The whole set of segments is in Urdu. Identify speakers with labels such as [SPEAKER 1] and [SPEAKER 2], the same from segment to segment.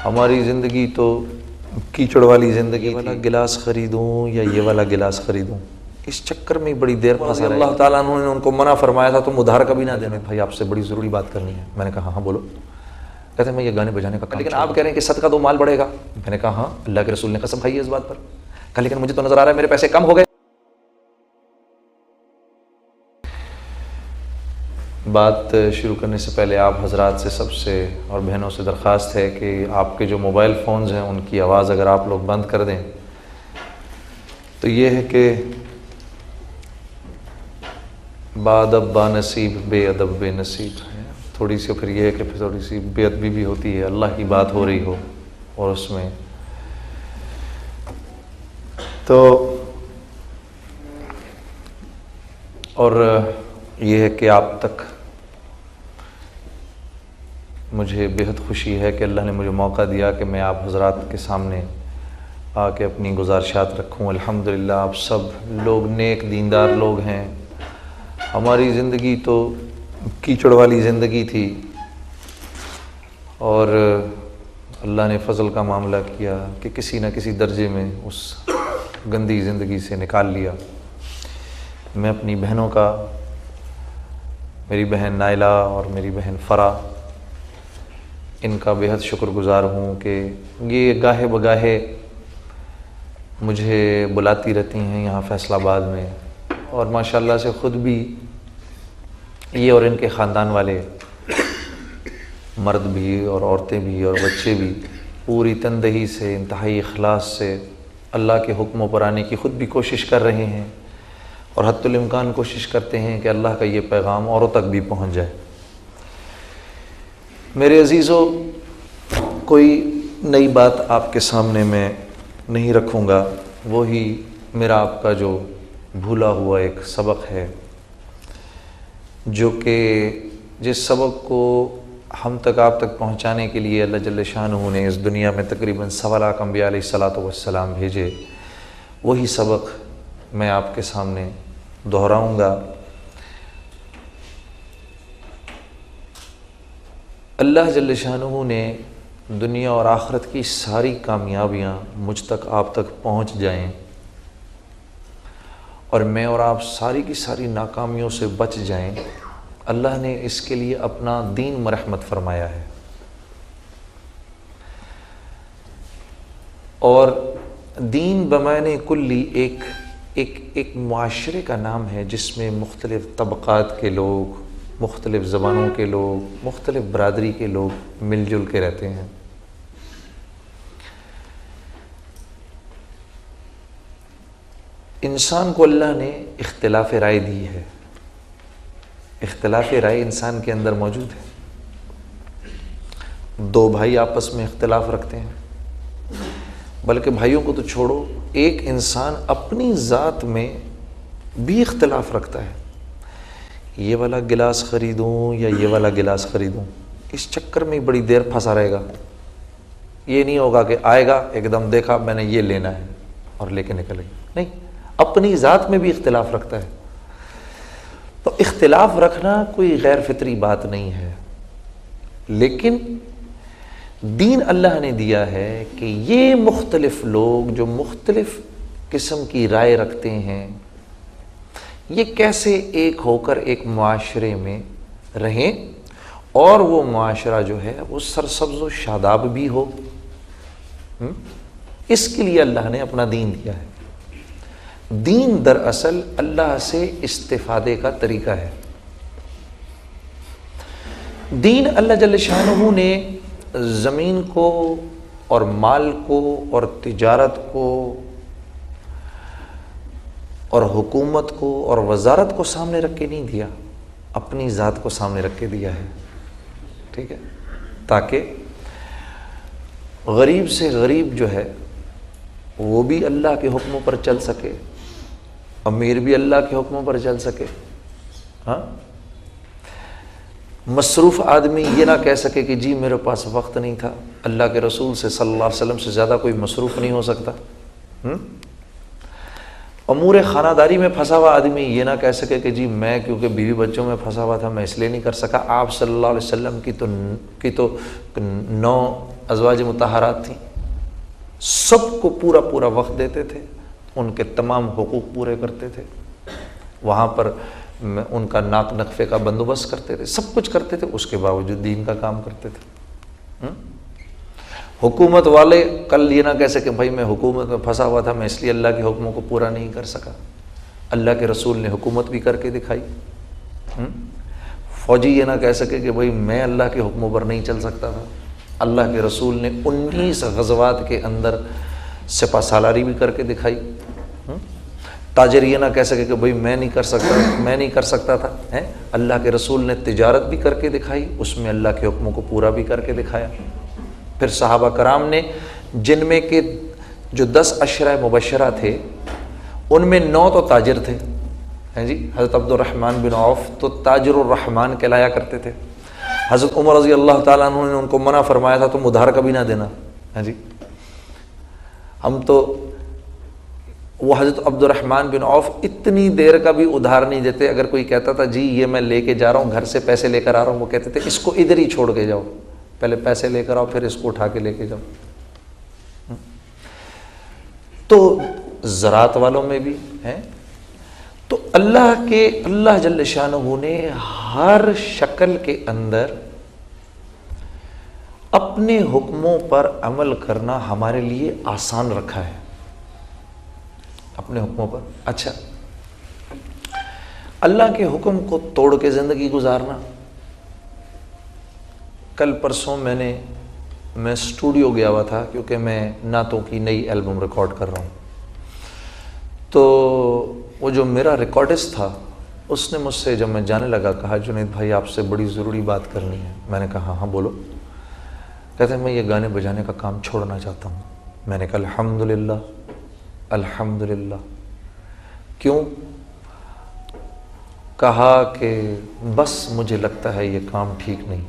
[SPEAKER 1] ہماری زندگی تو کیچڑ والی زندگی، والا گلاس خریدوں یا یہ والا گلاس خریدوں، اس چکر میں بڑی دیر پھنسا رہا ہے۔ اللہ تعالیٰ نے ان کو منع فرمایا تھا تم ادھار کبھی نہ دینا۔ بھائی آپ سے بڑی ضروری بات کرنی ہے۔ میں نے کہا ہاں بولو۔ کہتے ہیں میں یہ گانے بجانے کا کام، لیکن آپ کہہ رہے ہیں کہ صدقہ دو مال بڑھے گا۔ میں نے کہا ہاں، اللہ کے رسول نے قسم کھائی ہے اس بات پر۔ کہا لیکن مجھے تو نظر آ رہا ہے میرے پیسے کم ہو گئے۔ بات شروع کرنے سے پہلے آپ حضرات سے، سب سے اور بہنوں سے درخواست ہے کہ آپ کے جو موبائل فونز ہیں ان کی آواز اگر آپ لوگ بند کر دیں تو یہ ہے کہ بادب با نصیب بے ادب بے نصیب ہے۔ تھوڑی سی پھر یہ ہے کہ پھر تھوڑی سی بے ادبی بھی ہوتی ہے، اللہ کی بات ہو رہی ہو اور اس میں تو، اور یہ ہے کہ آپ تک مجھے بہت خوشی ہے کہ اللہ نے مجھے موقع دیا کہ میں آپ حضرات کے سامنے آ کے اپنی گزارشات رکھوں۔ الحمدللہ آپ سب لوگ نیک دیندار لوگ ہیں۔ ہماری زندگی تو کیچڑ والی زندگی تھی اور اللہ نے فضل کا معاملہ کیا کہ کسی نہ کسی درجے میں اس گندی زندگی سے نکال لیا۔ میں اپنی بہنوں کا، میری بہن نائلہ اور میری بہن فرا، ان کا بہت شکر گزار ہوں کہ یہ گاہے بگاہے مجھے بلاتی رہتی ہیں یہاں فیصل آباد میں، اور ماشاءاللہ سے خود بھی یہ اور ان کے خاندان والے مرد بھی اور عورتیں بھی اور بچے بھی پوری تندہی سے، انتہائی اخلاص سے اللہ کے حکموں پر آنے کی خود بھی کوشش کر رہے ہیں اور حتی الامکان کوشش کرتے ہیں کہ اللہ کا یہ پیغام اوروں تک بھی پہنچ جائے۔ میرے عزیزو، کوئی نئی بات آپ کے سامنے میں نہیں رکھوں گا، وہی میرا آپ کا جو بھولا ہوا ایک سبق ہے، جو کہ جس سبق کو ہم تک آپ تک پہنچانے کے لیے اللہ جل شانہ نے اس دنیا میں تقریباً 1.25 لاکھ انبیاء علیہ الصلاۃ والسلام بھیجے، وہی سبق میں آپ کے سامنے دہراؤں گا۔ اللہ جل شانہ نے دنیا اور آخرت کی ساری کامیابیاں مجھ تک آپ تک پہنچ جائیں اور میں اور آپ ساری کی ساری ناکامیوں سے بچ جائیں، اللہ نے اس کے لیے اپنا دین مرحمت فرمایا ہے۔ اور دین بمعنی کلی ایک معاشرے کا نام ہے جس میں مختلف طبقات کے لوگ، مختلف زبانوں کے لوگ، مختلف برادری کے لوگ مل جل کے رہتے ہیں۔ انسان کو اللہ نے اختلاف رائے دی ہے، اختلاف رائے انسان کے اندر موجود ہے۔ دو بھائی آپس میں اختلاف رکھتے ہیں، بلکہ بھائیوں کو تو چھوڑو، ایک انسان اپنی ذات میں بھی اختلاف رکھتا ہے۔ یہ والا گلاس خریدوں یا یہ والا گلاس خریدوں، اس چکر میں بڑی دیر پھنسا رہے گا۔ یہ نہیں ہوگا کہ آئے گا ایک دم دیکھا میں نے یہ لینا ہے اور لے کے نکلے گا، نہیں، اپنی ذات میں بھی اختلاف رکھتا ہے۔ تو اختلاف رکھنا کوئی غیر فطری بات نہیں ہے، لیکن دین اللہ نے دیا ہے کہ یہ مختلف لوگ جو مختلف قسم کی رائے رکھتے ہیں، یہ کیسے ایک ہو کر ایک معاشرے میں رہیں اور وہ معاشرہ جو ہے وہ سرسبز و شاداب بھی ہو۔ اس کے لیے اللہ نے اپنا دین دیا ہے۔ دین دراصل اللہ سے استفادے کا طریقہ ہے۔ دین اللہ جل شانہ نے زمین کو اور مال کو اور تجارت کو اور حکومت کو اور وزارت کو سامنے رکھ کے نہیں دیا، اپنی ذات کو سامنے رکھ کے دیا ہے، ٹھیک ہے، تاکہ غریب سے غریب جو ہے وہ بھی اللہ کے حکموں پر چل سکے، امیر بھی اللہ کے حکموں پر چل سکے، ہاں، مصروف آدمی یہ نہ کہہ سکے کہ جی میرے پاس وقت نہیں تھا۔ اللہ کے رسول سے صلی اللہ علیہ وسلم سے زیادہ کوئی مصروف نہیں ہو سکتا۔ امور خانہ داری میں پھنسا ہوا آدمی یہ نہ کہہ سکے کہ جی میں کیونکہ بیوی بچوں میں پھنسا ہوا تھا میں اس لیے نہیں کر سکا۔ آپ صلی اللہ علیہ وسلم کی تو 9 ازواج مطہرات تھیں، سب کو پورا پورا وقت دیتے تھے، ان کے تمام حقوق پورے کرتے تھے، وہاں پر ان کا ناک نقفے کا بندوبست کرتے تھے، سب کچھ کرتے تھے، اس کے باوجود دین کا کام کرتے تھے۔ حکومت والے کل یہ نہ کہہ سکے بھائی میں حکومت میں پھنسا ہوا تھا، میں اس لیے اللہ کے حکموں کو پورا نہیں کر سکا۔ اللہ کے رسول نے حکومت بھی کر کے دکھائی۔ فوجی یہ نہ کہہ سکے کہ بھائی میں اللہ کے حکموں پر نہیں چل سکتا تھا، اللہ کے رسول نے 19 غزوات کے اندر سپہ سالاری بھی کر کے دکھائی۔ تاجر یہ نہ کہہ سکے کہ بھائی میں نہیں کر سکتا تھا، اللہ کے رسول نے تجارت بھی کر کے دکھائی، اس میں اللہ کے حکموں کو پورا بھی کر کے دکھایا۔ پھر صحابہ کرام نے، جن میں کہ جو 10 عشرہ مبشرہ تھے ان میں 9 تو تاجر تھے، جی حضرت عبد الرحمن بن عوف تو تاجر الرحمن کہلایا کرتے تھے۔ حضرت عمر رضی اللہ تعالیٰ عنہ نے ان کو منع فرمایا تھا تم ادھار کبھی نہ دینا، جی ہم تو، وہ حضرت عبد الرحمن بن عوف اتنی دیر کا بھی ادھار نہیں دیتے۔ اگر کوئی کہتا تھا جی یہ میں لے کے جا رہا ہوں، گھر سے پیسے لے کر آ رہا ہوں، وہ کہتے تھے اس کو ادھر ہی چھوڑ کے جاؤ، پہلے پیسے لے کر آؤ پھر اس کو اٹھا کے لے کے جاؤ۔ تو زراعت والوں میں بھی ہیں، تو اللہ جل شانہ نے ہر شکل کے اندر اپنے حکموں پر عمل کرنا ہمارے لیے آسان رکھا ہے، اپنے حکموں پر۔ اچھا، اللہ کے حکم کو توڑ کے زندگی گزارنا۔ کل پرسوں میں اسٹوڈیو گیا ہوا تھا، کیونکہ میں نعتوں کی نئی البم ریکارڈ کر رہا ہوں، تو وہ جو میرا ریکارڈسٹ تھا اس نے مجھ سے جب میں جانے لگا کہا جنید بھائی آپ سے بڑی ضروری بات کرنی ہے۔ میں نے کہا ہاں بولو۔ کہتے ہیں میں یہ گانے بجانے کا کام چھوڑنا چاہتا ہوں۔ میں نے کہا الحمدللہ الحمدللہ۔ کیوں؟ کہا کہ بس مجھے لگتا ہے یہ کام ٹھیک نہیں۔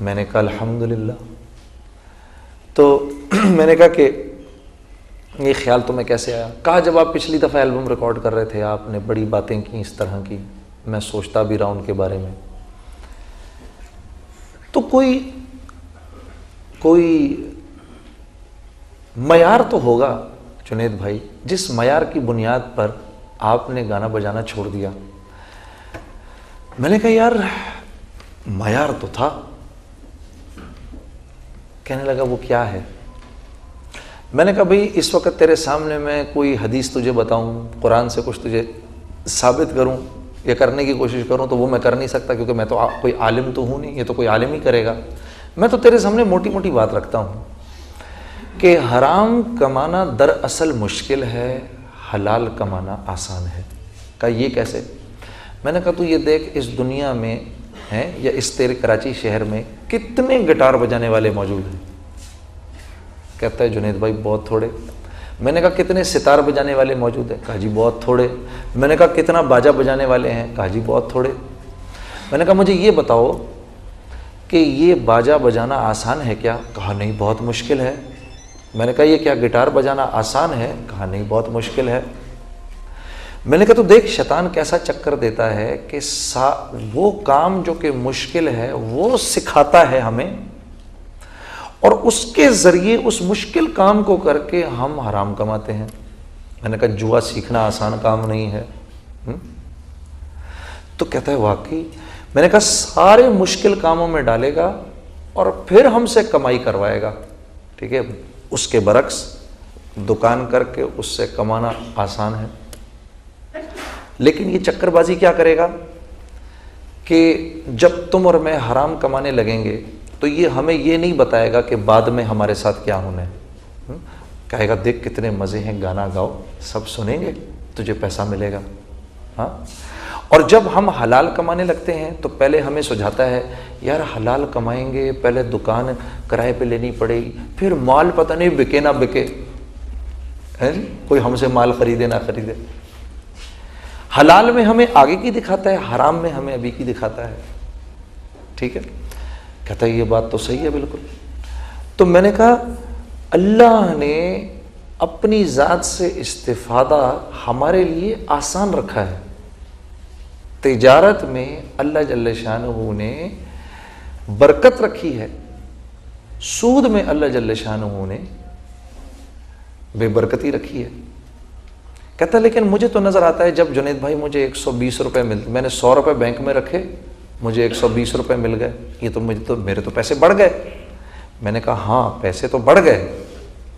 [SPEAKER 1] میں نے کہا الحمدللہ۔ تو میں نے کہا کہ یہ خیال تمہیں کیسے آیا؟ کہا جب آپ پچھلی دفعہ البم ریکارڈ کر رہے تھے آپ نے بڑی باتیں کی اس طرح کی، میں سوچتا بھی رہا ان کے بارے میں۔ تو کوئی معیار تو ہوگا جنید بھائی، جس معیار کی بنیاد پر آپ نے گانا بجانا چھوڑ دیا۔ میں نے کہا یار معیار تو تھا۔ کہنے لگا وہ کیا ہے؟ میں نے کہا بھئی اس وقت تیرے سامنے میں کوئی حدیث تجھے بتاؤں، قرآن سے کچھ تجھے ثابت کروں یا کرنے کی کوشش کروں تو وہ میں کر نہیں سکتا، کیونکہ میں تو کوئی عالم تو ہوں نہیں، یہ تو کوئی عالم ہی کرے گا۔ میں تو تیرے سامنے موٹی موٹی بات رکھتا ہوں کہ حرام کمانا دراصل مشکل ہے، حلال کمانا آسان ہے۔ کہا یہ کیسے؟ میں نے کہا تو یہ دیکھ اس دنیا میں ہیں یا اس تیرے کراچی شہر میں کتنے گٹار بجانے والے موجود ہیں؟ کہتا ہے جنید بھائی بہت تھوڑے۔ میں نے کہا کتنے ستار بجانے والے موجود ہیں؟ کہا جی بہت تھوڑے۔ میں نے کہا کتنا باجا بجانے والے ہیں؟ کہا جی بہت تھوڑے۔ میں نے کہا مجھے یہ بتاؤ کہ یہ باجا بجانا آسان ہے کیا؟ کہا نہیں بہت مشکل ہے۔ میں نے کہا یہ کیا گٹار بجانا آسان ہے؟ کہا نہیں بہت مشکل ہے۔ میں نے کہا تو دیکھ شیطان کیسا چکر دیتا ہے کہ وہ کام جو کہ مشکل ہے وہ سکھاتا ہے ہمیں، اور اس کے ذریعے اس مشکل کام کو کر کے ہم حرام کماتے ہیں۔ میں نے کہا جوا سیکھنا آسان کام نہیں ہے۔ تو کہتا ہے واقعی؟ میں نے کہا سارے مشکل کاموں میں ڈالے گا اور پھر ہم سے کمائی کروائے گا، ٹھیک ہے؟ اس کے برعکس دکان کر کے اس سے کمانا آسان ہے، لیکن یہ چکر بازی کیا کرے گا کہ جب تم اور میں حرام کمانے لگیں گے تو یہ ہمیں یہ نہیں بتائے گا کہ بعد میں ہمارے ساتھ کیا ہونا ہے۔ کہے گا دیکھ کتنے مزے ہیں، گانا گاؤ، سب سنیں گے، تجھے پیسہ ملے گا۔ ہاں، اور جب ہم حلال کمانے لگتے ہیں تو پہلے ہمیں سجھاتا ہے یار حلال کمائیں گے، پہلے دکان کرائے پہ لینی پڑے گی، پھر مال پتہ نہیں بکے نہ بکے، کوئی ہم سے مال خریدے نہ خریدے۔ حلال میں ہمیں آگے کی دکھاتا ہے، حرام میں ہمیں ابھی کی دکھاتا ہے، ٹھیک ہے؟ کہتا ہے یہ بات تو صحیح ہے بالکل۔ تو میں نے کہا اللہ نے اپنی ذات سے استفادہ ہمارے لیے آسان رکھا ہے۔ تجارت میں اللہ جل شانہ نے برکت رکھی ہے، سود میں اللہ جل شانہ نے بے برکتی رکھی ہے۔ کہتا ہے لیکن مجھے تو نظر آتا ہے جب جنید بھائی مجھے 120 روپے ملتے، میں نے 100 روپے بینک میں رکھے، مجھے 120 روپے مل گئے، یہ تو میرے تو پیسے بڑھ گئے۔ میں نے کہا ہاں پیسے تو بڑھ گئے،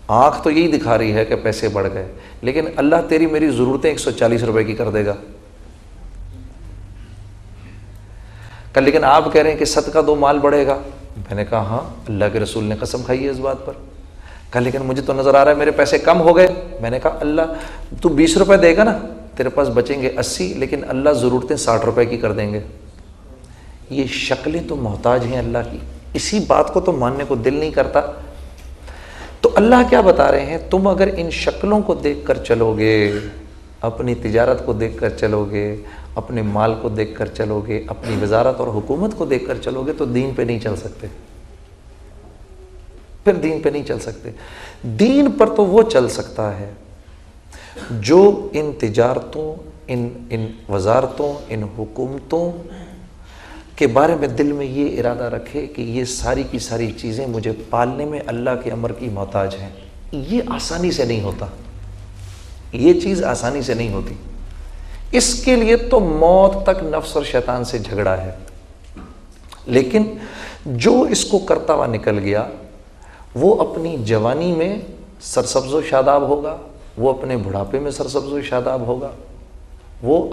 [SPEAKER 1] آنکھ تو یہی دکھا رہی ہے کہ پیسے بڑھ گئے، لیکن اللہ تیری میری ضرورتیں 140 روپے کی کر دے گا۔ کہ لیکن آپ کہہ رہے ہیں کہ صدقہ دو مال بڑھے گا۔ میں نے کہا ہاں اللہ کے رسول نے قسم کھائی ہے اس بات پر۔ کہا لیکن مجھے تو نظر آ رہا ہے میرے پیسے کم ہو گئے۔ میں نے کہا اللہ تو 20 روپے دے گا نا، تیرے پاس بچیں گے 80، لیکن اللہ ضرورتیں 60 روپے کی کر دیں گے۔ یہ شکلیں تو محتاج ہیں اللہ کی، اسی بات کو تو ماننے کو دل نہیں کرتا۔ تو اللہ کیا بتا رہے ہیں، تم اگر ان شکلوں کو دیکھ کر چلو گے، اپنی تجارت کو دیکھ کر چلو گے، اپنے مال کو دیکھ کر چلو گے، اپنی وزارت اور حکومت کو دیکھ کر چلو گے، تو دین پہ نہیں چل سکتے، پھر دین پہ نہیں چل سکتے۔ دین پر تو وہ چل سکتا ہے جو ان تجارتوں، ان وزارتوں، ان حکومتوں کے بارے میں دل میں یہ ارادہ رکھے کہ یہ ساری کی ساری چیزیں مجھے پالنے میں اللہ کے امر کی محتاج ہیں۔ یہ آسانی سے نہیں ہوتا، یہ چیز آسانی سے نہیں ہوتی، اس کے لیے تو موت تک نفس اور شیطان سے جھگڑا ہے۔ لیکن جو اس کو کرتا ہوا نکل گیا وہ اپنی جوانی میں سرسبز و شاداب ہوگا، وہ اپنے بڑھاپے میں سرسبز و شاداب ہوگا، وہ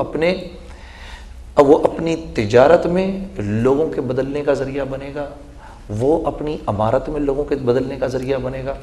[SPEAKER 1] اپنی تجارت میں لوگوں کے بدلنے کا ذریعہ بنے گا، وہ اپنی عمارت میں لوگوں کے بدلنے کا ذریعہ بنے گا۔